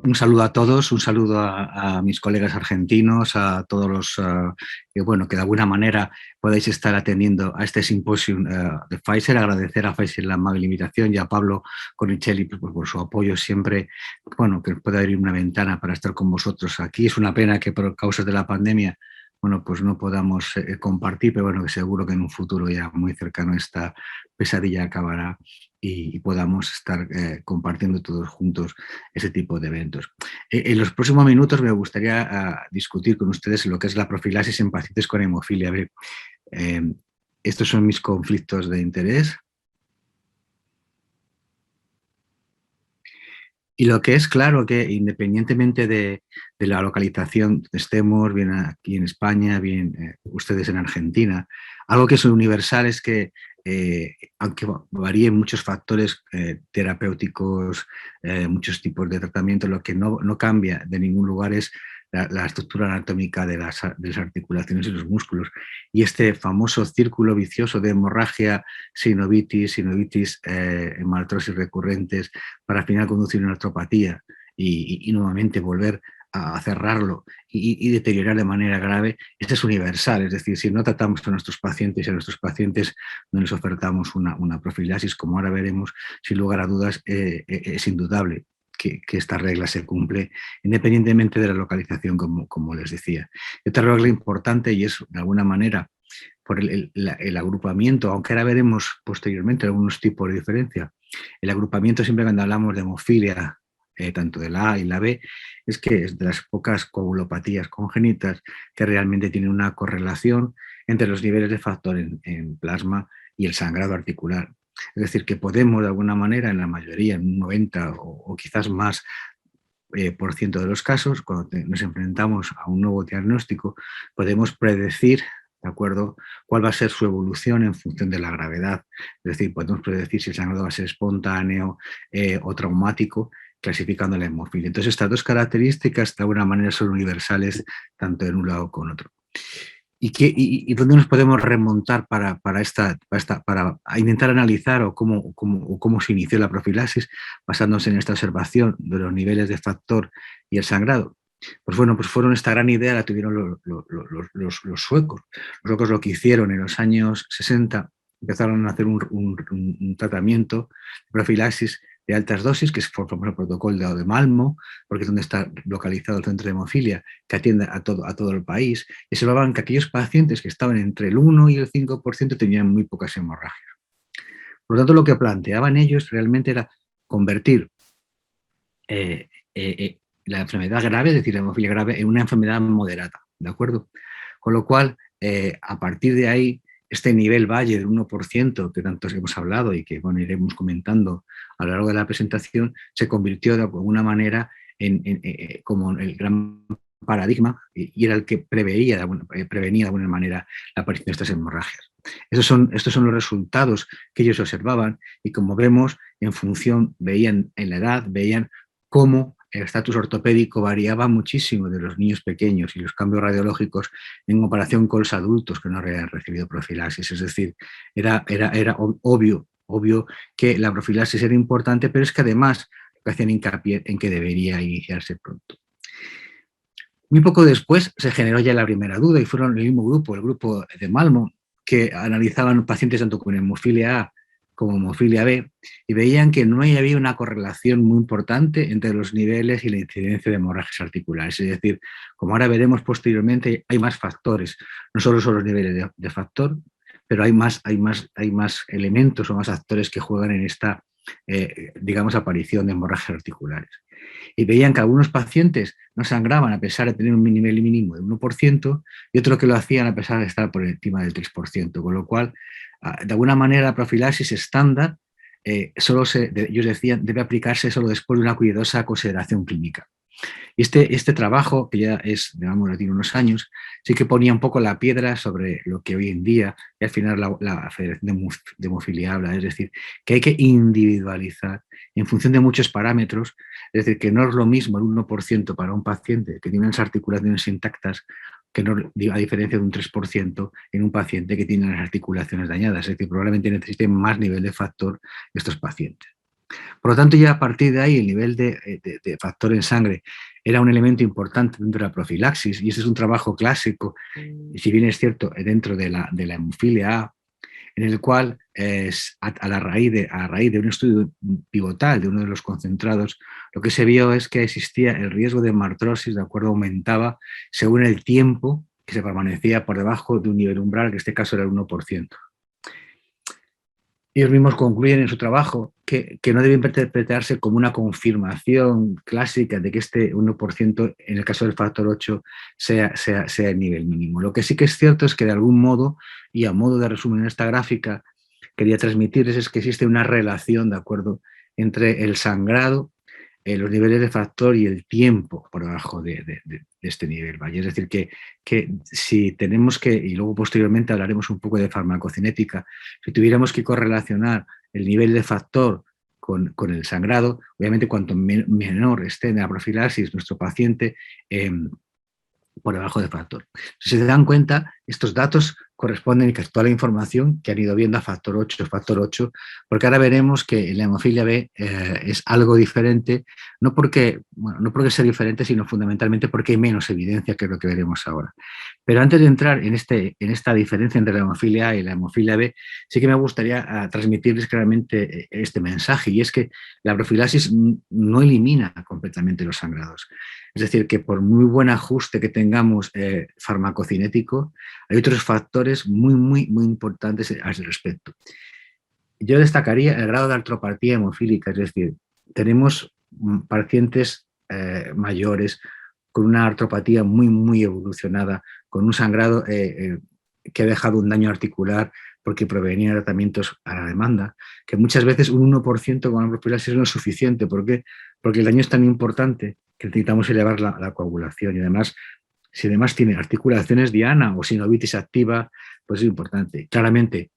un saludo a todos, un saludo a mis colegas argentinos, a todos los que, bueno, que de alguna manera podáis estar atendiendo a este simposium de Pfizer. Agradecer a Pfizer la amable invitación y a Pablo Conicelli por su apoyo siempre, bueno, que pueda abrir una ventana para estar con vosotros aquí. Es una pena que por causas de la pandemia, bueno, pues no podamos compartir, pero bueno, que seguro que en un futuro ya muy cercano esta pesadilla acabará y podamos estar compartiendo todos juntos ese tipo de eventos. En los próximos minutos me gustaría discutir con ustedes lo que es la profilaxis en pacientes con hemofilia B. Estos son mis conflictos de interés. Y lo que es claro que independientemente de la localización donde estemos, bien aquí en España, bien ustedes en Argentina, algo que es universal es que aunque varíen muchos factores terapéuticos, muchos tipos de tratamiento, lo que no cambia de ningún lugar es la estructura anatómica de las articulaciones y los músculos. Y este famoso círculo vicioso de hemorragia, sinovitis, hemartrosis recurrentes, para al final conducir a una artropatía y nuevamente volver a cerrarlo y deteriorar de manera grave, este es universal. Es decir, si no tratamos a nuestros pacientes y a nuestros pacientes no les ofertamos una profilaxis, como ahora veremos, sin lugar a dudas, es indudable que esta regla se cumple independientemente de la localización, como les decía. Otra regla importante, y es de alguna manera por el agrupamiento, aunque ahora veremos posteriormente algunos tipos de diferencia, el agrupamiento siempre cuando hablamos de hemofilia, tanto de la A y la B, es que es de las pocas coagulopatías congénitas que realmente tienen una correlación entre los niveles de factor en plasma y el sangrado articular. Es decir, que podemos de alguna manera, en la mayoría, en un 90 o quizás más por ciento de los casos, cuando nos enfrentamos a un nuevo diagnóstico, podemos predecir, ¿de acuerdo?, cuál va a ser su evolución en función de la gravedad. Es decir, podemos predecir si el sangrado va a ser espontáneo o traumático, clasificando la hemofilia. Entonces, estas dos características de alguna manera son universales tanto en un lado como en otro. ¿Y dónde nos podemos remontar para intentar analizar o cómo se inició la profilaxis basándose en esta observación de los niveles de factor y el sangrado? Pues bueno, pues fueron esta gran idea, la tuvieron los suecos. Los suecos lo que hicieron en los años 60, empezaron a hacer un tratamiento de profilaxis de altas dosis, que es por el protocolo de Malmo, porque es donde está localizado el centro de hemofilia, que atiende a todo el país, y observaban que aquellos pacientes que estaban entre el 1 y el 5% tenían muy pocas hemorragias. Por lo tanto, lo que planteaban ellos realmente era convertir eh, eh, la enfermedad grave, es decir, la hemofilia grave, en una enfermedad moderada, ¿de acuerdo? Con lo cual, a partir de ahí, este nivel valle del 1% que tantos hemos hablado y que bueno, iremos comentando a lo largo de la presentación, se convirtió de alguna manera como el gran paradigma y era el que prevenía de alguna manera la aparición de estas hemorragias. Estos son los resultados que ellos observaban y como vemos, en función, veían en la edad, veían cómo el estatus ortopédico variaba muchísimo de los niños pequeños y los cambios radiológicos en comparación con los adultos que no habían recibido profilaxis. Es decir, era obvio que la profilaxis era importante, pero es que además hacían hincapié en que debería iniciarse pronto. Muy poco después se generó ya la primera duda y fueron el mismo grupo, el grupo de Malmo, que analizaban pacientes tanto con hemofilia A como hemofilia B y veían que no había una correlación muy importante entre los niveles y la incidencia de hemorragias articulares. Es decir, como ahora veremos posteriormente, hay más factores, no solo son los niveles de factor, pero hay más elementos o más actores que juegan en esta, digamos, aparición de hemorragias articulares. Y veían que algunos pacientes no sangraban a pesar de tener un nivel mínimo de 1% y otros que lo hacían a pesar de estar por encima del 3%, con lo cual, de alguna manera, la profilaxis estándar, ellos decían, debe aplicarse solo después de una cuidadosa consideración clínica. Y este trabajo, que ya es, digamos, tiene unos años, sí que ponía un poco la piedra sobre lo que hoy en día, y al final la Federación de Hemofilia habla, es decir, que hay que individualizar en función de muchos parámetros, es decir, que no es lo mismo el 1% para un paciente que tiene las articulaciones intactas, que no, a diferencia de un 3% en un paciente que tiene las articulaciones dañadas, es decir, probablemente necesiten más nivel de factor estos pacientes. Por lo tanto, ya a partir de ahí el nivel de factor en sangre era un elemento importante dentro de la profilaxis, y ese es un trabajo clásico, y si bien es cierto, dentro de la hemofilia A, en el cual a raíz de un estudio pivotal de uno de los concentrados, lo que se vio es que existía el riesgo de hemartrosis, de acuerdo, aumentaba según el tiempo que se permanecía por debajo de un nivel umbral, que en este caso era el 1%. Ellos mismos concluyen en su trabajo que no debe interpretarse como una confirmación clásica de que este 1%, en el caso del factor 8, sea el nivel mínimo. Lo que sí que es cierto es que de algún modo, y a modo de resumen en esta gráfica, quería transmitirles es que existe una relación, ¿de acuerdo?, entre el sangrado, los niveles de factor y el tiempo por debajo de este nivel, ¿vale? Es decir, que si tenemos que, y luego posteriormente hablaremos un poco de farmacocinética, si tuviéramos que correlacionar el nivel de factor con el sangrado, obviamente cuanto menor esté en la profilaxis nuestro paciente, por debajo de factor. Si se dan cuenta, estos datos corresponden casi toda la información que han ido viendo a factor 8, porque ahora veremos que la hemofilia B es algo diferente, no porque sea diferente, sino fundamentalmente porque hay menos evidencia, que es lo que veremos ahora. Pero antes de entrar en esta diferencia entre la hemofilia A y la hemofilia B, sí que me gustaría transmitirles claramente este mensaje, y es que la profilaxis no elimina completamente los sangrados. Es decir, que por muy buen ajuste que tengamos farmacocinético, hay otros factores muy importantes al respecto. Yo destacaría el grado de artropatía hemofílica, es decir, tenemos pacientes mayores con una artropatía muy evolucionada, con un sangrado que ha dejado un daño articular porque provenía de tratamientos a la demanda, que muchas veces un 1% con la profilaxis no es suficiente. ¿Por qué? Porque el daño es tan importante que necesitamos elevar la coagulación, y además, si además tiene articulaciones diana o sinovitis activa, pues es importante. Claramente,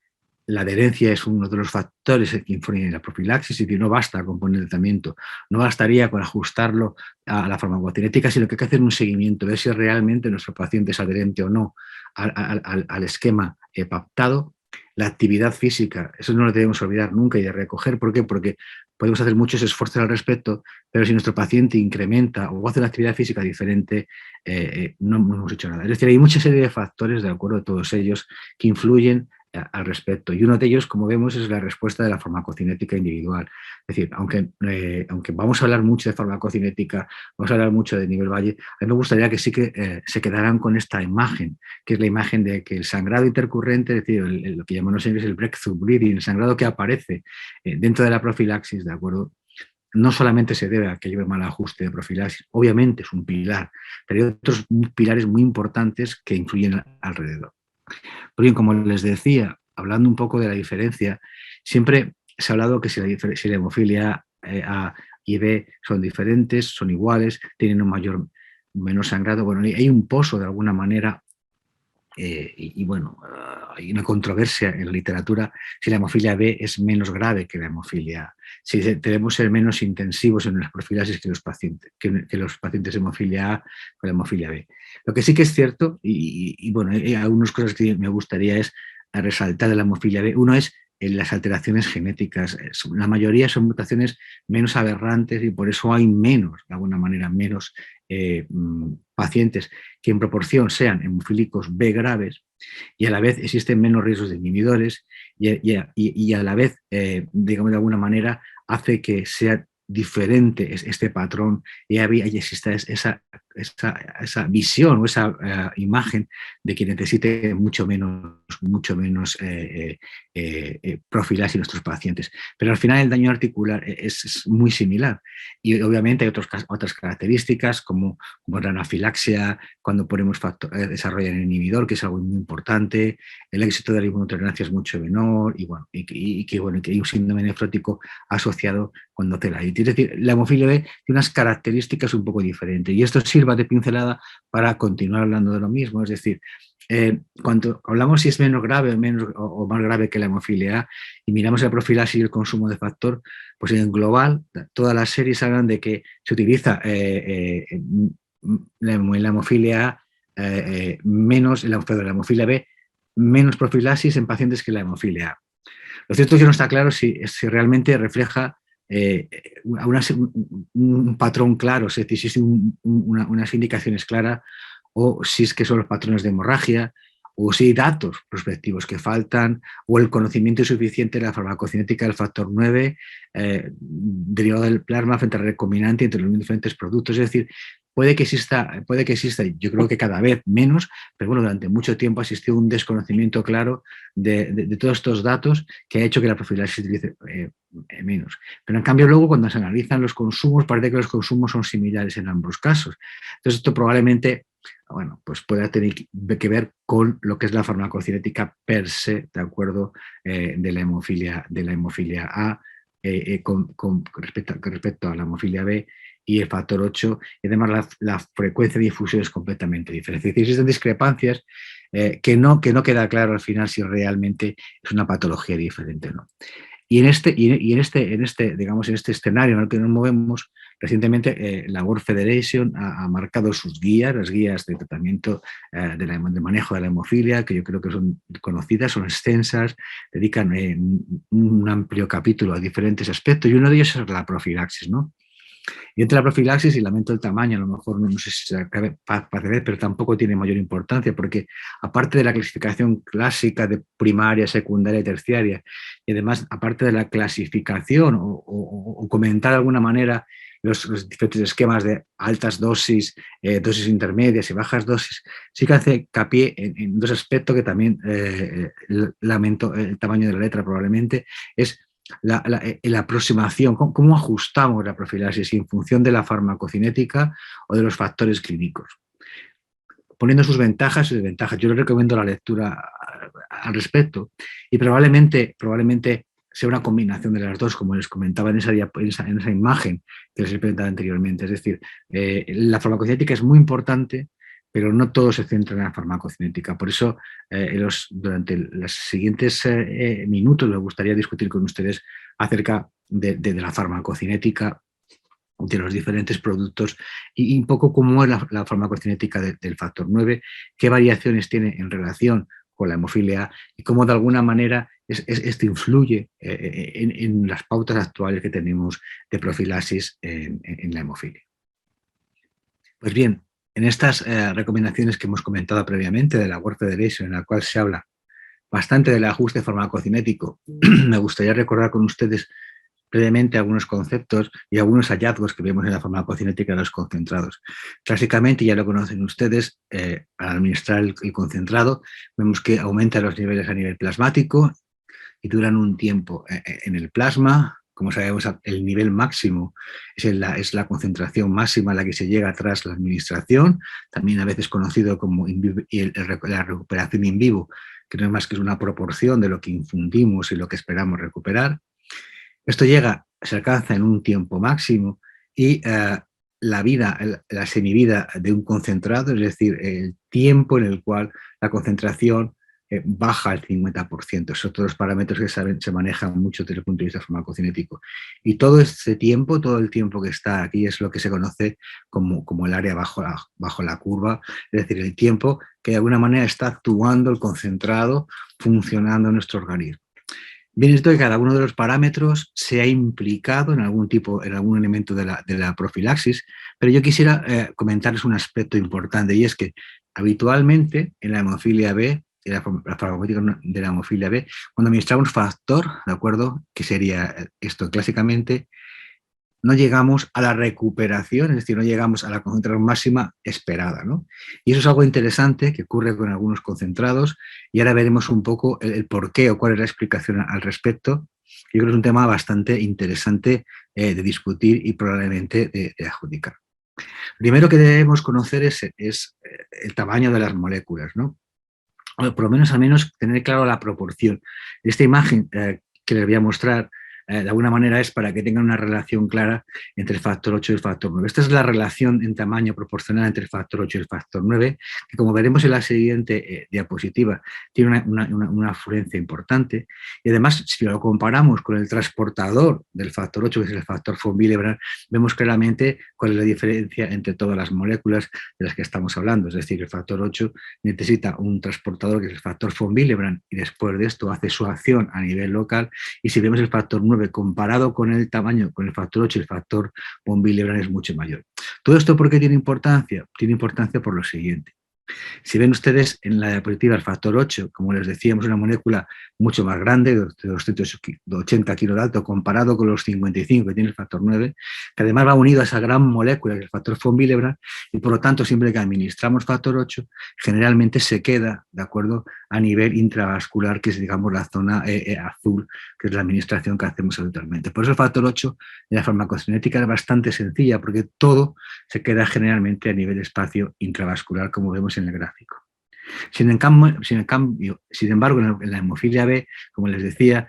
la adherencia es uno de los factores que influyen en la profilaxis, y que no basta con poner el tratamiento, no bastaría con ajustarlo a la farmacocinética, sino que hay que hacer un seguimiento, ver si realmente nuestro paciente es adherente o no al esquema pactado. La actividad física, eso no lo debemos olvidar nunca y de recoger. ¿Por qué? Porque podemos hacer muchos esfuerzos al respecto, pero si nuestro paciente incrementa o hace una actividad física diferente, no hemos hecho nada. Es decir, hay mucha serie de factores, de acuerdo, todos ellos, que influyen al respecto. Y uno de ellos, como vemos, es la respuesta de la farmacocinética individual. Es decir, aunque vamos a hablar mucho de farmacocinética, vamos a hablar mucho de nivel valle, a mí me gustaría que sí que se quedaran con esta imagen, que es la imagen de que el sangrado intercurrente, es decir, lo que llamamos en inglés el breakthrough bleeding, el sangrado que aparece dentro de la profilaxis, ¿de acuerdo?, no solamente se debe a que lleve mal ajuste de profilaxis, obviamente es un pilar, pero hay otros pilares muy importantes que influyen alrededor. Pues bien, como les decía, hablando un poco de la diferencia, siempre se ha hablado que si la hemofilia A y B son diferentes, son iguales, tienen un menor sangrado. Bueno, hay un pozo de alguna manera, bueno, hay una controversia en la literatura si la hemofilia B es menos grave que la hemofilia A, si debemos ser menos intensivos en las profilaxis que los pacientes de hemofilia A con la hemofilia B. Lo que sí que es cierto, bueno, hay algunas cosas que me gustaría es resaltar de la hemofilia B. Uno es las alteraciones genéticas. La mayoría son mutaciones menos aberrantes, y por eso hay menos, de alguna manera, menos pacientes que en proporción sean hemofílicos B graves, y a la vez existen menos riesgos de inhibidores, y a la vez, digamos, de alguna manera, hace que sea diferente este patrón, y exista esa visión o esa imagen de que necesite mucho menos profilaxis en nuestros pacientes. Pero al final el daño articular es muy similar, y obviamente hay otras características como la anafilaxia, cuando ponemos desarrollan el inhibidor, que es algo muy importante, el éxito de la inmunotolerancia es mucho menor, y que hay un síndrome nefrótico asociado cuando hace la ITI. Es decir, la hemofilia B tiene unas características un poco diferentes, y esto sirva de pincelada para continuar hablando de lo mismo. Es decir, cuando hablamos si es menos grave o más grave que la hemofilia A, y miramos la profilaxis y el consumo de factor, pues en global todas las series hablan de que se utiliza la hemofilia A menos, la hemofilia B menos profilaxis en pacientes que la hemofilia A. Lo cierto es que no está claro si realmente refleja un patrón claro, es decir, si existen unas indicaciones claras o si es que son los patrones de hemorragia, o si hay datos prospectivos que faltan, o el conocimiento suficiente de la farmacocinética del factor 9 derivado del plasma frente al recombinante entre los diferentes productos. Es decir, puede que exista, yo creo que cada vez menos, pero bueno, durante mucho tiempo ha existido un desconocimiento claro de todos estos datos que ha hecho que la profilaxis se utilice menos. Pero en cambio luego cuando se analizan los consumos, parece que los consumos son similares en ambos casos. Entonces esto probablemente, bueno, pues pueda tener que ver con lo que es la farmacocinética per se, ¿de acuerdo? De la hemofilia A con respecto a la hemofilia B y el factor 8, y además la frecuencia de difusión es completamente diferente. Es decir, existen discrepancias que no queda claro al final si realmente es una patología diferente o no. Y en este escenario en el que nos movemos, recientemente la World Federation ha marcado sus guías, las guías de tratamiento de manejo de la hemofilia, que yo creo que son conocidas, son extensas, dedican un amplio capítulo a diferentes aspectos, y uno de ellos es la profilaxis, ¿no? Y entre la profilaxis, y lamento el tamaño, a lo mejor no sé si se acabe para ver, pero tampoco tiene mayor importancia, porque aparte de la clasificación clásica de primaria, secundaria y terciaria, y además aparte de la clasificación o comentar de alguna manera los diferentes esquemas de altas dosis, dosis intermedias y bajas dosis, sí que hace hincapié en dos aspectos que también lamento el tamaño de la letra probablemente, es la aproximación, cómo ajustamos la profilaxis en función de la farmacocinética o de los factores clínicos, poniendo sus ventajas y desventajas. Yo les recomiendo la lectura al respecto y probablemente sea una combinación de las dos, como les comentaba en esa imagen que les he presentado anteriormente. Es decir, la farmacocinética es muy importante, pero no todo se centra en la farmacocinética. Por eso, durante los siguientes minutos me gustaría discutir con ustedes acerca de la farmacocinética, de los diferentes productos y un poco cómo es la farmacocinética del factor 9, qué variaciones tiene en relación con la hemofilia A y cómo de alguna manera esto influye en las pautas actuales que tenemos de profilaxis en la hemofilia. Pues bien, en estas recomendaciones que hemos comentado previamente de la World Federation, en la cual se habla bastante del ajuste farmacocinético, me gustaría recordar con ustedes brevemente algunos conceptos y algunos hallazgos que vemos en la farmacocinética de los concentrados. Clásicamente, ya lo conocen ustedes, al administrar el concentrado, vemos que aumenta los niveles a nivel plasmático y duran un tiempo en el plasma. Como sabemos, el nivel máximo es la concentración máxima a la que se llega tras la administración, también a veces conocido como la recuperación in vivo, que no es más que una proporción de lo que infundimos y lo que esperamos recuperar. Esto se alcanza en un tiempo máximo y la semivida de un concentrado, es decir, el tiempo en el cual la concentración baja al 50%. Esos son todos los parámetros que se manejan mucho desde el punto de vista farmacocinético. Y todo el tiempo que está aquí es lo que se conoce como el área bajo la curva, es decir, el tiempo que de alguna manera está actuando el concentrado, funcionando en nuestro organismo. Bien, esto de cada uno de los parámetros se ha implicado en algún elemento de la profilaxis, pero yo quisiera comentarles un aspecto importante, y es que habitualmente en la hemofilia B, en la farmacocinética de la hemofilia B, cuando administramos factor, ¿de acuerdo? Que sería esto clásicamente, no llegamos a la recuperación, es decir, no llegamos a la concentración máxima esperada, ¿no? Y eso es algo interesante que ocurre con algunos concentrados y ahora veremos un poco el por qué o cuál es la explicación al respecto. Yo creo que es un tema bastante interesante de discutir y probablemente de adjudicar. Primero que debemos conocer es el tamaño de las moléculas, ¿no? O por lo menos al menos tener claro la proporción. Esta imagen que les voy a mostrar de alguna manera es para que tengan una relación clara entre el factor 8 y el factor 9. Esta es la relación en tamaño proporcional entre el factor 8 y el factor 9, que como veremos en la siguiente diapositiva, tiene una afluencia importante. Y además, si lo comparamos con el transportador del factor 8, que es el factor von Willebrand, vemos claramente cuál es la diferencia entre todas las moléculas de las que estamos hablando. Es decir, el factor 8 necesita un transportador que es el factor von Willebrand y después de esto hace su acción a nivel local, y si vemos el factor 9 9 comparado con el tamaño, con el factor 8 y el factor von Willebrand es mucho mayor. ¿Todo esto por qué tiene importancia? Tiene importancia por lo siguiente. Si ven ustedes en la diapositiva el factor 8, como les decíamos, una molécula mucho más grande, de 280 kilos de alto, comparado con los 55 que tiene el factor 9, que además va unido a esa gran molécula, que es el factor von Willebrand, y por lo tanto, siempre que administramos factor 8, generalmente se queda, ¿de acuerdo?, a nivel intravascular, que es, digamos, la zona azul, que es la administración que hacemos habitualmente. Por eso el factor 8 de la farmacocinética es bastante sencilla, porque todo se queda generalmente a nivel espacio intravascular, como vemos en el gráfico. Sin embargo, en la hemofilia B, como les decía,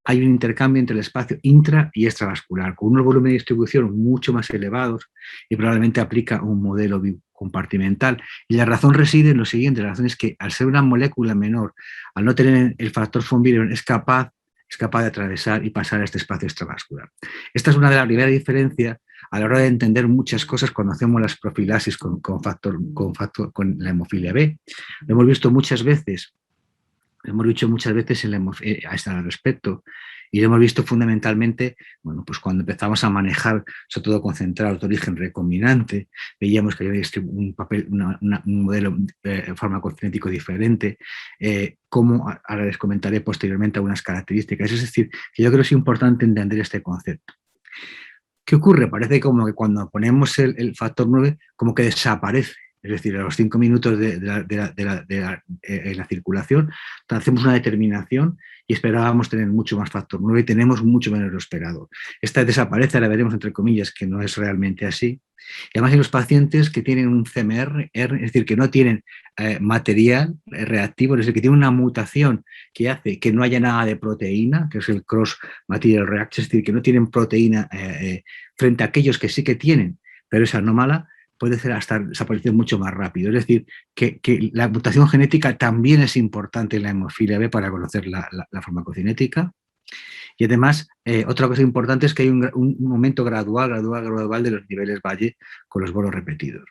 hay un intercambio entre el espacio intra y extravascular, con unos volúmenes de distribución mucho más elevados y probablemente aplica un modelo compartimental. Y la razón reside en lo siguiente: la razón es que al ser una molécula menor, al no tener el factor von Willebrand, es capaz de atravesar y pasar a este espacio extravascular. Esta es una de las primeras diferencias a la hora de entender muchas cosas cuando hacemos las profilaxis con la hemofilia B. Lo hemos visto muchas veces. Hemos dicho muchas veces al respecto, y lo hemos visto fundamentalmente, bueno, pues cuando empezamos a manejar, sobre todo concentrados de origen recombinante, veíamos que había un modelo farmacocinético diferente, como ahora les comentaré posteriormente algunas características. Es decir, que yo creo que es importante entender este concepto. ¿Qué ocurre? Parece como que cuando ponemos el factor 9, como que desaparece. Es decir, a los 5 minutos en la circulación, hacemos una determinación y esperábamos tener mucho más factor 9 y tenemos mucho menos lo esperado. Esta desaparece, la veremos entre comillas, que no es realmente así. Y además hay los pacientes que tienen un CMR, es decir, que no tienen material reactivo, es decir, que tienen una mutación que hace que no haya nada de proteína, que es el cross material reaction, es decir, que no tienen proteína frente a aquellos que sí que tienen, pero es anómala, puede ser hasta desaparecer mucho más rápido. Es decir, que la mutación genética también es importante en la hemofilia B para conocer la farmacocinética. Y además, otra cosa importante es que hay un aumento gradual de los niveles Valle con los bolos repetidos.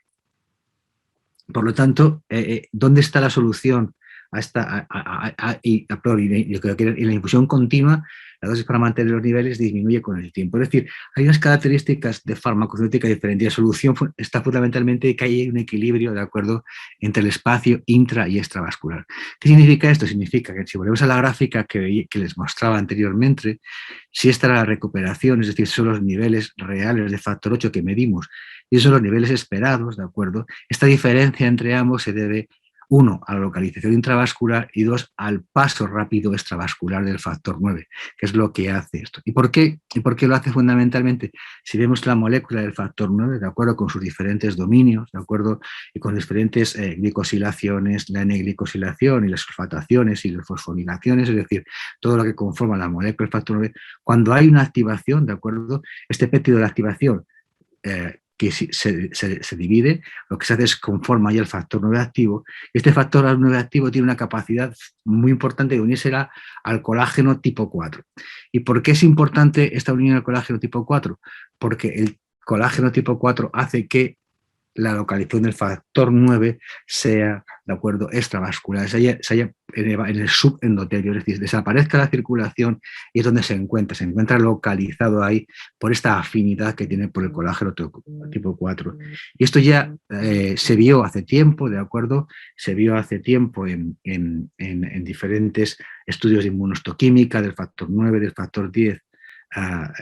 Por lo tanto, ¿dónde está la solución a esta? Yo creo que en la infusión continua, la dosis para mantener los niveles disminuye con el tiempo. Es decir, hay unas características de farmacocinética diferentes. La solución está fundamentalmente en que hay un equilibrio, ¿de acuerdo?, entre el espacio intra y extravascular. ¿Qué significa esto? Significa que si volvemos a la gráfica que les mostraba anteriormente, si esta era la recuperación, es decir, son los niveles reales de factor 8 que medimos, y esos son los niveles esperados, ¿de acuerdo? Esta diferencia entre ambos se debe, uno, a la localización intravascular y dos, al paso rápido extravascular del factor 9, que es lo que hace esto. ¿Y por qué lo hace fundamentalmente? Si vemos la molécula del factor 9, ¿de acuerdo?, con sus diferentes dominios, ¿de acuerdo?, y con diferentes glicosilaciones, la N-glicosilación y las sulfataciones y las fosforilaciones, es decir, todo lo que conforma la molécula del factor 9, cuando hay una activación, ¿de acuerdo?, este péptido de la activación que se divide, lo que se hace es conforma ya el factor 9 activo, y este factor 9 activo tiene una capacidad muy importante de unirse al colágeno tipo 4. ¿Y por qué es importante esta unión al colágeno tipo 4? Porque el colágeno tipo 4 hace que la localización del factor 9 sea, ¿de acuerdo?, extravascular, se haya en el subendotelio, es decir, desaparezca la circulación y es donde se encuentra localizado ahí por esta afinidad que tiene por el colágeno tipo 4. Y esto ya se vio hace tiempo, ¿de acuerdo? Se vio hace tiempo en diferentes estudios de inmunohistoquímica del factor 9, del factor 10,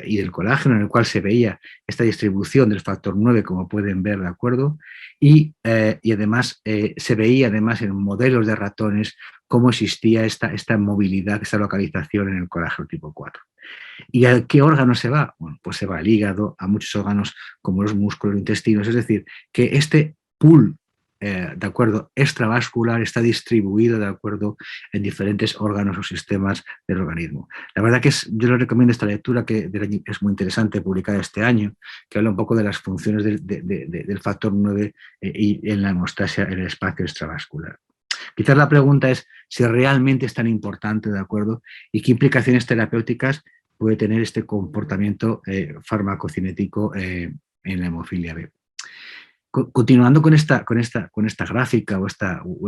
y del colágeno, en el cual se veía esta distribución del factor 9, como pueden ver, ¿de acuerdo? Y además se veía además en modelos de ratones cómo existía esta movilidad, esta localización en el colágeno tipo 4. ¿Y a qué órgano se va? Bueno, pues se va al hígado, a muchos órganos como los músculos, intestinos, es decir, que este pool de acuerdo, extravascular está distribuido, de acuerdo, en diferentes órganos o sistemas del organismo. La verdad que yo les recomiendo esta lectura, que es muy interesante, publicada este año, que habla un poco de las funciones del factor 9 y en la hemostasia en el espacio extravascular. Quizás la pregunta es si realmente es tan importante, ¿de acuerdo?, y qué implicaciones terapéuticas puede tener este comportamiento farmacocinético en la hemofilia B. Continuando con esta gráfica o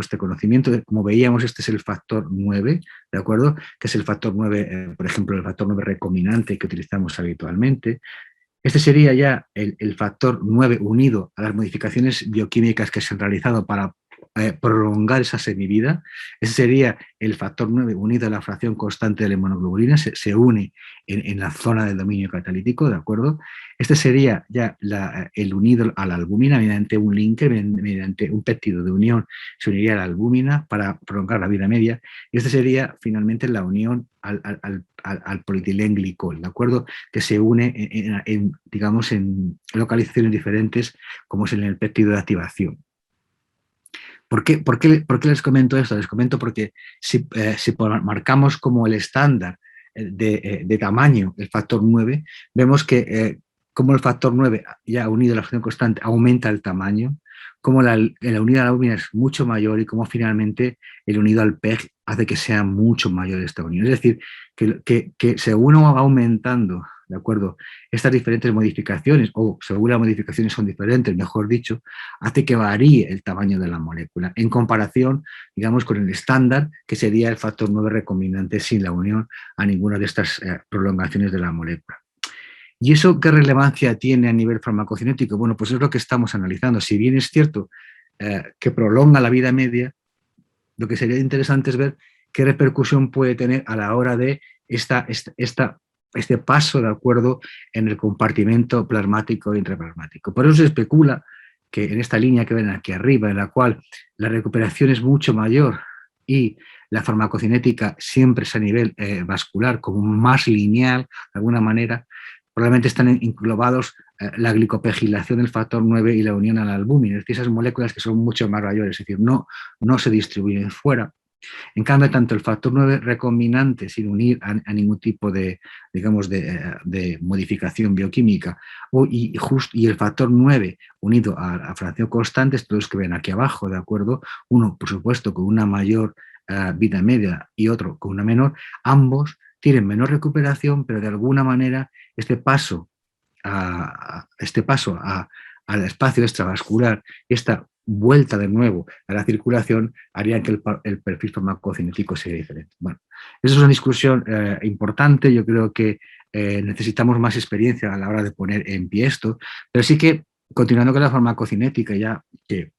este conocimiento, como veíamos, este es el factor 9, ¿de acuerdo? Que es el factor 9, por ejemplo, el factor 9 recombinante que utilizamos habitualmente. Este sería ya el factor 9 unido a las modificaciones bioquímicas que se han realizado para prolongar esa semivida. Ese sería el factor 9 unido a la fracción constante de la inmunoglobulina, se une en la zona del dominio catalítico, ¿de acuerdo? Este sería ya el unido a la albúmina mediante un linker, mediante un péptido de unión, se uniría a la albúmina para prolongar la vida media. Y este sería finalmente la unión al polietilenglicol, ¿de acuerdo? Que se une digamos, en localizaciones diferentes, como es en el péptido de activación. ¿Por qué les comento esto? Les comento porque si marcamos como el estándar de tamaño el factor 9, vemos que como el factor 9 ya unido a la fracción constante aumenta el tamaño, como la unidad a la albúmina es mucho mayor y como finalmente el unido al PEG hace que sea mucho mayor esta unión. Es decir, que según va aumentando, ¿de acuerdo?, estas diferentes modificaciones, o según las modificaciones son diferentes, mejor dicho, hace que varíe el tamaño de la molécula en comparación, digamos, con el estándar, que sería el factor 9 recombinante sin la unión a ninguna de estas prolongaciones de la molécula. ¿Y eso qué relevancia tiene a nivel farmacocinético? Bueno, pues es lo que estamos analizando. Si bien es cierto que prolonga la vida media, lo que sería interesante es ver qué repercusión puede tener a la hora de este paso, de acuerdo, en el compartimento plasmático e intraplasmático. Por eso se especula que en esta línea que ven aquí arriba, en la cual la recuperación es mucho mayor y la farmacocinética siempre es a nivel vascular, como más lineal, de alguna manera, probablemente están englobados la glicopegilación del factor 9 y la unión a la albúmina, es decir, esas moléculas que son mucho más mayores, es decir, no se distribuyen fuera. En cambio, tanto el factor 9 recombinante, sin unir a ningún tipo de, digamos, de modificación bioquímica, y el factor 9 unido a fracción constante, estos los que ven aquí abajo, ¿de acuerdo? Uno, por supuesto, con una mayor vida media y otro con una menor, ambos tienen menor recuperación, pero de alguna manera este paso al espacio extravascular, esta vuelta de nuevo a la circulación, harían que el perfil farmacocinético sea diferente. Bueno, esa es una discusión importante. Yo creo que necesitamos más experiencia a la hora de poner en pie esto, pero sí que, continuando con la farmacocinética, ya que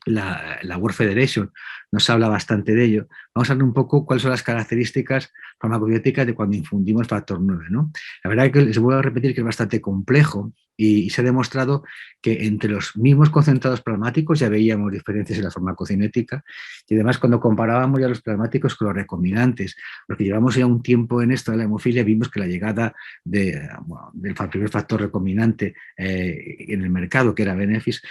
la World Federation nos habla bastante de ello, vamos a ver un poco cuáles son las características farmacocinéticas de cuando infundimos factor 9, ¿no? La verdad es que les vuelvo a repetir que es bastante complejo y se ha demostrado que entre los mismos concentrados plasmáticos ya veíamos diferencias en la farmacocinética, y además cuando comparábamos ya los plasmáticos con los recombinantes, porque llevamos ya un tiempo en esto de la hemofilia, vimos que la llegada del primer factor recombinante en el mercado, que era Benefis,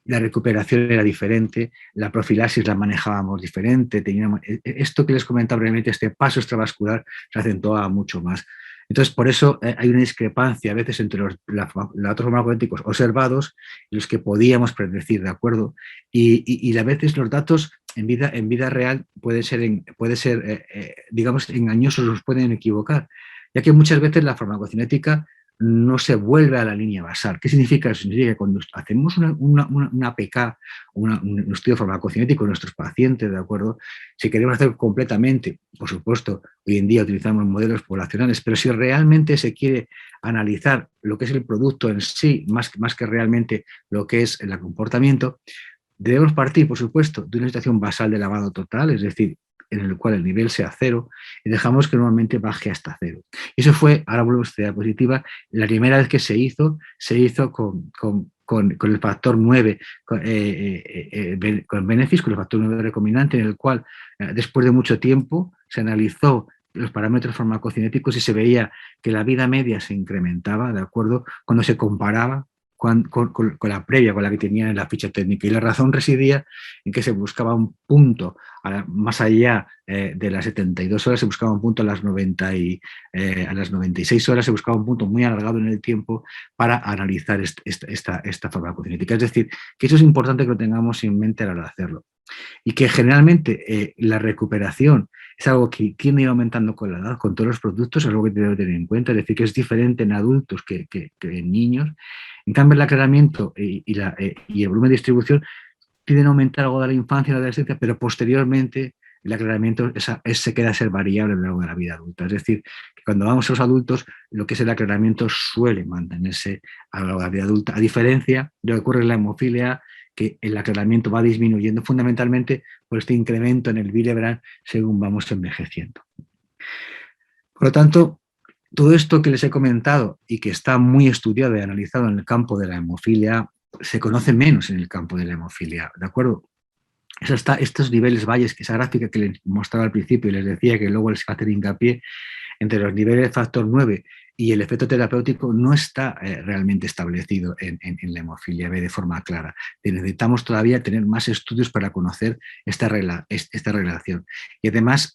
la recuperación era diferente, la profilaxis la manejábamos diferente, teníamos, esto que les comentaba brevemente, este paso extravascular se acentuaba mucho más. Entonces, por eso hay una discrepancia a veces entre los otros farmacocinéticos observados y los que podíamos predecir, ¿de acuerdo? Y a veces los datos en vida real pueden ser digamos, engañosos, los pueden equivocar, ya que muchas veces la farmacocinética no se vuelve a la línea basal. ¿Qué significa eso? Significa que cuando hacemos una PK, un estudio farmacocinético en nuestros pacientes, ¿de acuerdo? Si queremos hacer completamente, por supuesto, hoy en día utilizamos modelos poblacionales, pero si realmente se quiere analizar lo que es el producto en sí, más que realmente lo que es el comportamiento, debemos partir, por supuesto, de una situación basal de lavado total, es decir, en el cual el nivel sea cero, y dejamos que normalmente baje hasta cero. Y eso fue, ahora vuelvo a la diapositiva, la primera vez que se hizo con el factor 9, con Benefis, con el factor 9 recombinante, en el cual después de mucho tiempo se analizó los parámetros farmacocinéticos y se veía que la vida media se incrementaba, ¿de acuerdo?, cuando se comparaba con la previa, con la que tenían en la ficha técnica. Y la razón residía en que se buscaba un punto, más allá de las 72 horas, se buscaba un punto a las 96 horas, se buscaba un punto muy alargado en el tiempo para analizar esta farmacocinética. Es decir, que eso es importante que lo tengamos en mente a la hora de hacerlo. Y que generalmente la recuperación es algo que tiene ir aumentando con la edad, con todos los productos, es algo que debe tener en cuenta, es decir, que es diferente en adultos que en niños. En cambio, el aclaramiento y el volumen de distribución tienden a aumentar algo de la infancia y la adolescencia, pero posteriormente el aclaramiento se queda a ser variable a lo largo de la vida adulta. Es decir, que cuando vamos a los adultos, lo que es el aclaramiento suele mantenerse a lo largo de la vida adulta, a diferencia de lo que ocurre en la hemofilia, que el aclaramiento va disminuyendo fundamentalmente por este incremento en el Willebrand según vamos envejeciendo. Por lo tanto, todo esto que les he comentado y que está muy estudiado y analizado en el campo de la hemofilia, se conoce menos en el campo de la hemofilia, ¿de acuerdo? Estos niveles valles, esa gráfica que les mostraba al principio y les decía que luego les va a hacer hincapié entre los niveles de factor 9 y el efecto terapéutico no está realmente establecido en la hemofilia B de forma clara. Necesitamos todavía tener más estudios para conocer esta relación. Y además,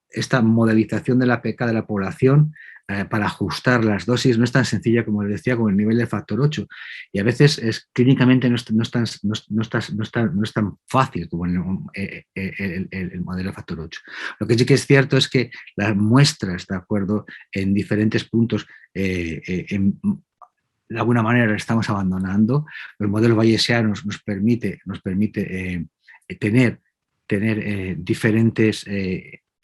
esta modelización de la PK de la población para ajustar las dosis no es tan sencilla como les decía con el nivel de factor 8 y a veces clínicamente no es tan fácil como el modelo de factor 8. Lo que sí que es cierto es que las muestras, ¿de acuerdo?, en diferentes puntos, de alguna manera estamos abandonando. El modelo bayesiano nos permite tener diferentes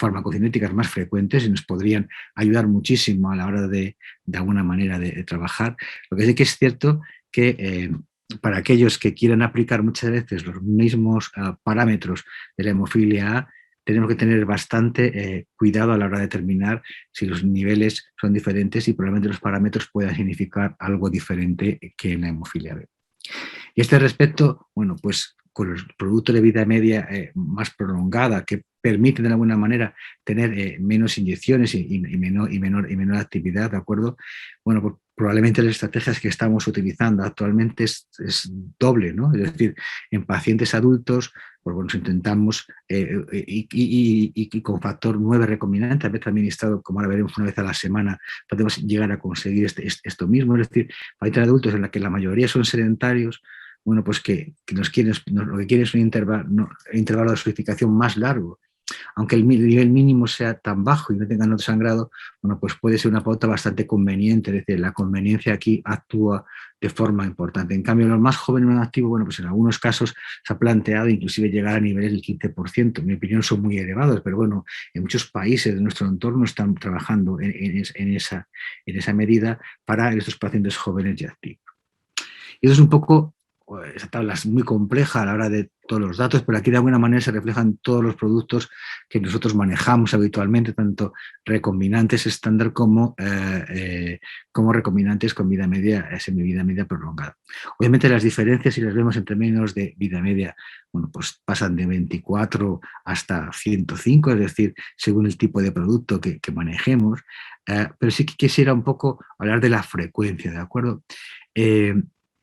farmacocinéticas más frecuentes y nos podrían ayudar muchísimo a la hora de alguna manera de trabajar. Lo que sí que es cierto que para aquellos que quieran aplicar muchas veces los mismos parámetros de la hemofilia A, tenemos que tener bastante cuidado a la hora de determinar si los niveles son diferentes y probablemente los parámetros puedan significar algo diferente que en la hemofilia B. Y a este respecto, bueno, pues con los productos de vida media más prolongada que permiten de alguna manera tener menos inyecciones y menor actividad, ¿de acuerdo? Bueno, pues probablemente las estrategias que estamos utilizando actualmente es doble, ¿no? Es decir, en pacientes adultos, pues bueno, intentamos y con factor 9 recombinante, a veces administrado, como ahora veremos, una vez a la semana, podemos llegar a conseguir esto mismo, es decir, pacientes adultos en la que la mayoría son sedentarios, bueno, pues que lo que quieren es un intervalo de solidificación más largo. Aunque el nivel mínimo sea tan bajo y no tengan otro sangrado, bueno, pues puede ser una pauta bastante conveniente, es decir, la conveniencia aquí actúa de forma importante. En cambio, los más jóvenes no activos, bueno, pues en algunos casos se ha planteado inclusive llegar a niveles del 15%. En mi opinión son muy elevados, pero bueno, en muchos países de nuestro entorno están trabajando en esa medida para estos pacientes jóvenes y activos. Y eso es un poco, esa tabla es muy compleja a la hora de todos los datos, pero aquí de alguna manera se reflejan todos los productos que nosotros manejamos habitualmente, tanto recombinantes estándar como recombinantes con vida media, semivida media prolongada. Obviamente las diferencias, si las vemos en términos de vida media, bueno, pues pasan de 24 hasta 105, es decir, según el tipo de producto que manejemos, pero sí que quisiera un poco hablar de la frecuencia, ¿de acuerdo?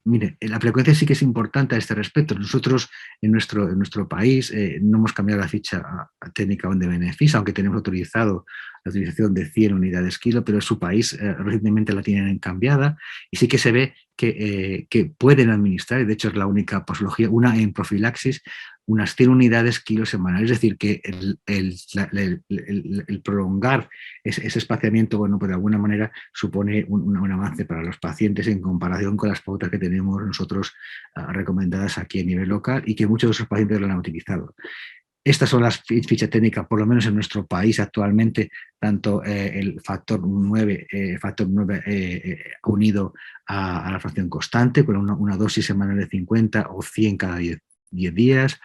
Mire, la frecuencia sí que es importante a este respecto. Nosotros en nuestro país no hemos cambiado la ficha técnica de Benefis, aunque tenemos autorizado la utilización de 100 unidades kilo, pero en su país recientemente la tienen cambiada y sí que se ve que pueden administrar, y de hecho es la única posología, una en profilaxis, unas 100 unidades kilo semanales, es decir, que el prolongar ese espaciamiento, bueno, pues de alguna manera supone un avance para los pacientes en comparación con las pautas que tenemos nosotros recomendadas aquí a nivel local y que muchos de esos pacientes lo han utilizado. Estas son las fichas técnicas, por lo menos en nuestro país actualmente, tanto el factor 9, unido a la fracción constante, con una dosis semanal de 50 o 100 cada 10 días.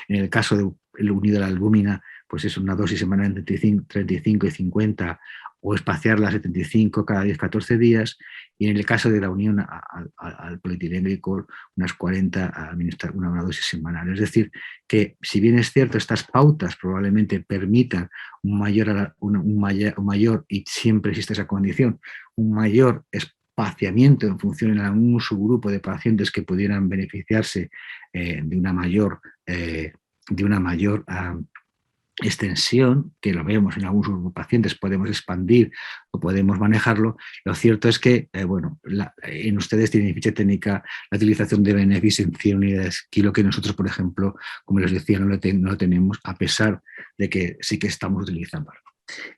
En el caso del unido a la albúmina, pues es una dosis semanal de 35 y 50 o espaciarla a 75 cada 10-14 días. Y en el caso de la unión al polietilenglicol, unas 40 a administrar una dosis semanal. Es decir, que si bien es cierto, estas pautas probablemente permitan un mayor, y siempre existe esa condición, un mayor espaciamiento en función de algún subgrupo de pacientes que pudieran beneficiarse de una mayor extensión, que lo vemos en algunos grupos de pacientes, podemos expandir o podemos manejarlo. Lo cierto es que, bueno, en ustedes tienen ficha técnica la utilización de beneficios en 100 unidades kilo, que nosotros, por ejemplo, como les decía, no lo tenemos, a pesar de que sí que estamos utilizando.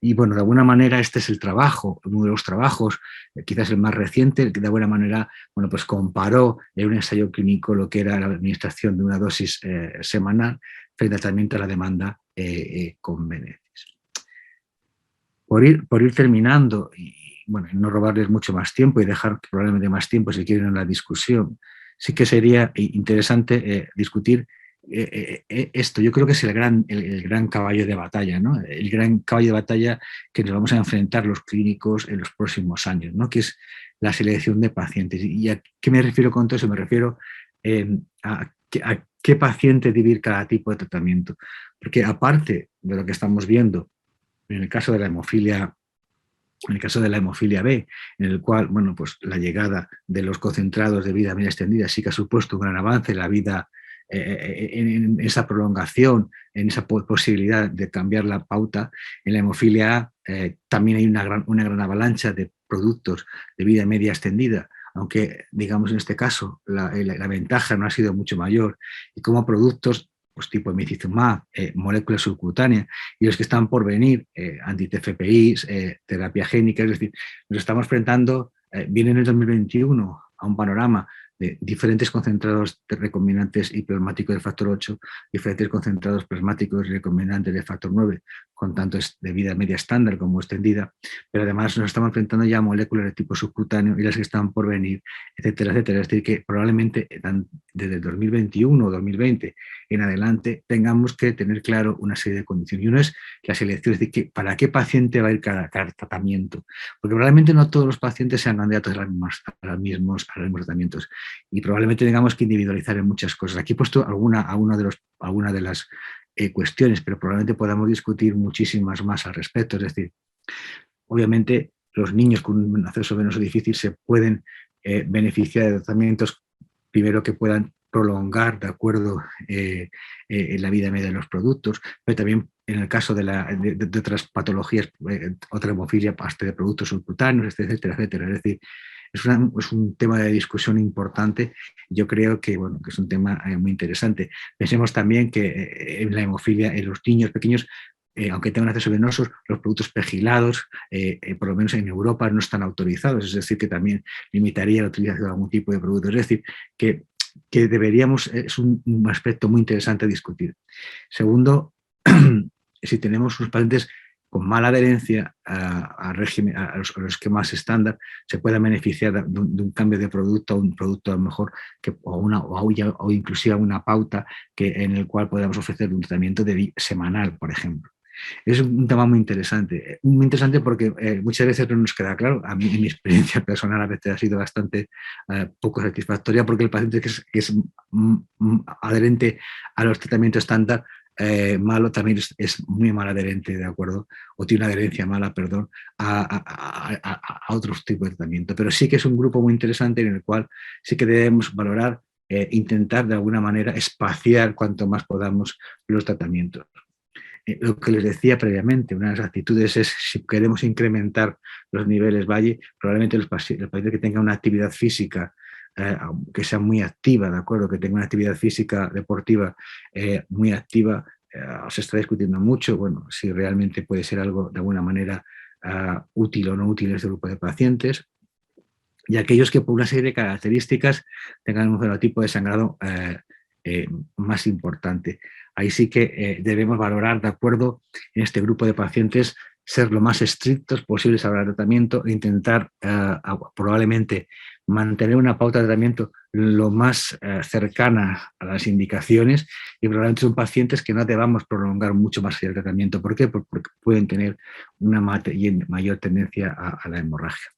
Y bueno, de alguna manera este es el trabajo, uno de los trabajos, quizás el más reciente, que de alguna manera, bueno, pues comparó en un ensayo clínico lo que era la administración de una dosis semanal frente al tratamiento a la demanda con beneficios. Por ir terminando y bueno, no robarles mucho más tiempo y dejar probablemente más tiempo si quieren en la discusión, sí que sería interesante discutir esto. Yo creo que es el gran caballo de batalla, ¿no? El gran caballo de batalla que nos vamos a enfrentar los clínicos en los próximos años, ¿no? Que es la selección de pacientes. ¿Y a qué me refiero con todo eso? Me refiero a qué paciente debe ir cada tipo de tratamiento. Porque aparte de lo que estamos viendo en el caso de la hemofilia, en el caso de la hemofilia B, en el cual, bueno, pues la llegada de los concentrados de vida media extendida sí que ha supuesto un gran avance en la vida, en esa prolongación, en esa posibilidad de cambiar la pauta. En la hemofilia A también hay una gran avalancha de productos de vida media extendida, aunque, digamos, en este caso la ventaja no ha sido mucho mayor, y como productos pues tipo emicizumab, moléculas subcutáneas, y los que están por venir, anti-TFPIs, terapia génica, es decir, nos estamos enfrentando, viene en el 2021 a un panorama de diferentes concentrados de recombinantes y plasmáticos de factor 8, diferentes concentrados plasmáticos y recombinantes de factor 9, con tanto de vida media estándar como extendida, pero además nos estamos enfrentando ya a moléculas de tipo subcutáneo y las que están por venir, etcétera, etcétera. Es decir, que probablemente desde el 2021 o 2020 en adelante tengamos que tener claro una serie de condiciones. Y uno es la selección, es decir, para qué paciente va a ir cada tratamiento. Porque probablemente no todos los pacientes sean candidatos a los mismos tratamientos. Y probablemente tengamos que individualizar en muchas cosas. Aquí he puesto alguna de las cuestiones, pero probablemente podamos discutir muchísimas más al respecto. Es decir, obviamente los niños con un acceso venoso difícil se pueden beneficiar de tratamientos primero que puedan prolongar, de acuerdo, la vida media de los productos, pero también en el caso de otras patologías, otra hemofilia, de productos subcutáneos, etcétera, etcétera. Es decir, es un tema de discusión importante. Yo creo que, bueno, que es un tema muy interesante. Pensemos también que en la hemofilia, en los niños pequeños, aunque tengan acceso venoso, los productos pergilados, por lo menos en Europa, no están autorizados. Es decir, que también limitaría la utilización de algún tipo de producto. Es decir, que deberíamos, es un aspecto muy interesante a discutir. Segundo, si tenemos unos pacientes con mala adherencia a los esquemas estándar, se pueda beneficiar de un cambio de producto a un producto a lo mejor o inclusive a una pauta en el cual podamos ofrecer un tratamiento semanal, por ejemplo. Es un tema muy interesante porque muchas veces no nos queda claro. A mí, en mi experiencia personal, a veces ha sido bastante poco satisfactoria porque el paciente que es adherente a los tratamientos estándar malo también es muy mal adherente, ¿de acuerdo? O tiene una adherencia mala, perdón, a otros tipos de tratamiento. Pero sí que es un grupo muy interesante en el cual sí que debemos valorar, intentar de alguna manera espaciar cuanto más podamos los tratamientos. Lo que les decía previamente, una de las actitudes es, si queremos incrementar los niveles Valle, probablemente los pacientes que tengan una actividad física que sea muy activa, ¿de acuerdo? Que tenga una actividad física deportiva muy activa, se está discutiendo mucho, bueno, si realmente puede ser algo de alguna manera útil o no útil en este grupo de pacientes, y aquellos que por una serie de características tengan un fenotipo de sangrado más importante. Ahí sí que debemos valorar, de acuerdo, en este grupo de pacientes, ser lo más estrictos posibles a la hora de tratamiento e intentar probablemente mantener una pauta de tratamiento lo más cercana a las indicaciones, y probablemente son pacientes que no debamos prolongar mucho más el tratamiento. ¿Por qué? Porque pueden tener una mayor tendencia a la hemorragia.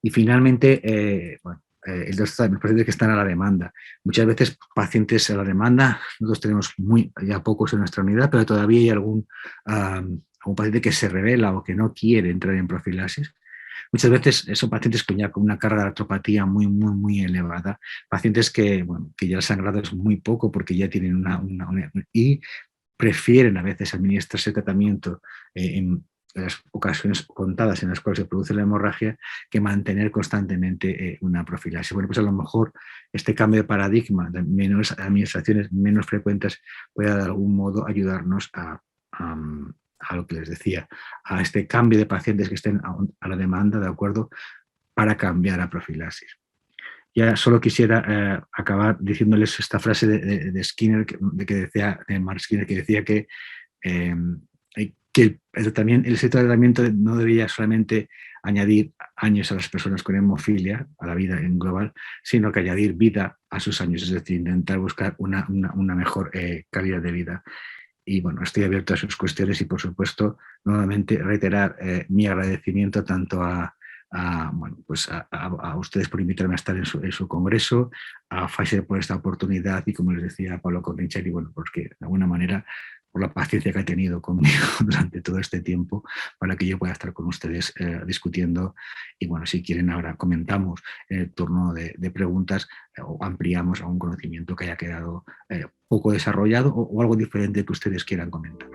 Y finalmente, los pacientes que están a la demanda. Muchas veces pacientes a la demanda, nosotros tenemos ya pocos en nuestra unidad, pero todavía hay algún paciente que se revela o que no quiere entrar en profilaxis. Muchas veces son pacientes con una carga de artropatía muy, muy, muy elevada, pacientes que ya el sangrado es muy poco porque ya tienen y prefieren a veces administrarse tratamiento en las ocasiones contadas en las cuales se produce la hemorragia que mantener constantemente una profilaxis. Bueno, pues a lo mejor este cambio de paradigma, de menores administraciones menos frecuentes, pueda de algún modo ayudarnos a lo que les decía, a este cambio de pacientes que estén a la demanda, ¿de acuerdo?, para cambiar a profilaxis. Ya solo quisiera acabar diciéndoles esta frase de Skinner, que decía, de Mark Skinner, que decía eh, que ese tratamiento no debería solamente añadir años a las personas con hemofilia, a la vida en global, sino que añadir vida a sus años, es decir, intentar buscar una mejor calidad de vida. Y bueno, estoy abierto a sus cuestiones y, por supuesto, nuevamente reiterar mi agradecimiento tanto bueno, pues a ustedes por invitarme a estar en su congreso, a Pfizer por esta oportunidad y, como les decía, a Pablo Cornicelli, bueno, porque de alguna manera por la paciencia que ha tenido conmigo durante todo este tiempo para que yo pueda estar con ustedes discutiendo. Y bueno, si quieren ahora comentamos en el turno de preguntas o ampliamos a un conocimiento que haya quedado poco desarrollado o algo diferente que ustedes quieran comentar.